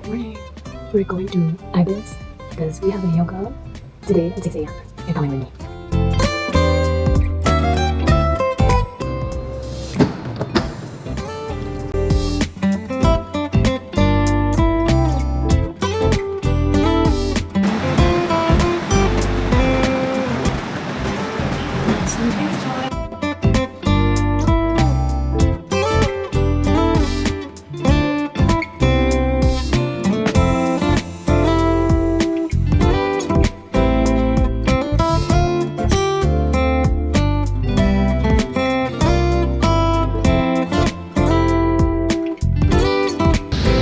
Morning. We're going to Ibis because we have a yoga today at 6 a.m. You're coming with me.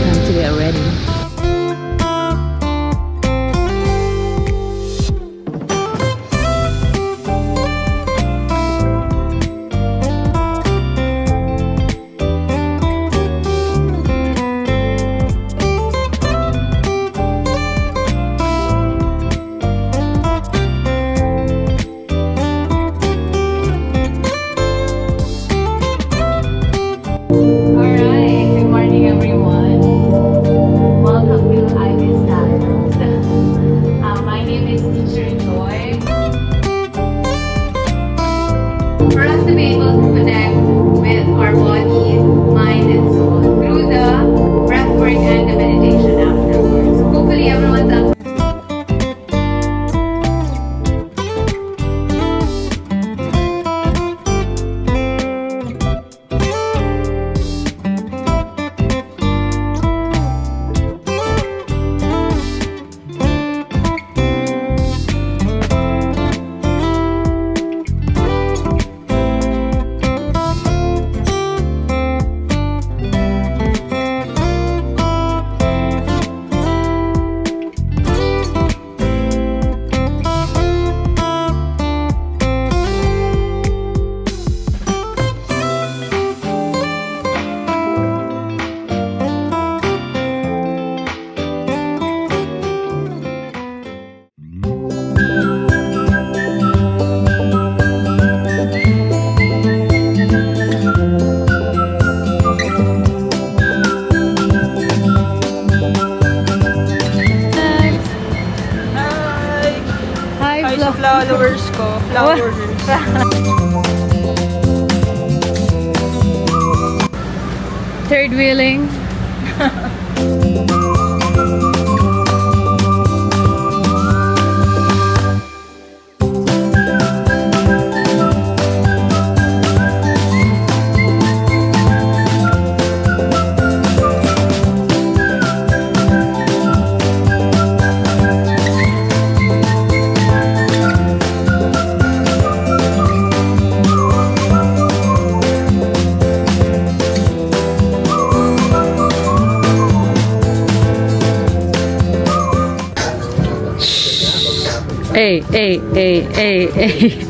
Time to get ready. Alright, good morning everyone. Welcome to Ibis Styles. My name is Teacher Joy. For us to be able to connect with our body, mind, and soul through the breath work and the meditation afterwards. Hopefully everyone's up. Hi, Hi sa followers ko. Flowers. Third wheeling. Hey, hey, hey, hey, hey.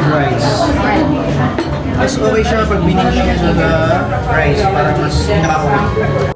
fried rice. Mas okay siya pag binigyan siya sa rice para mas nakakawin.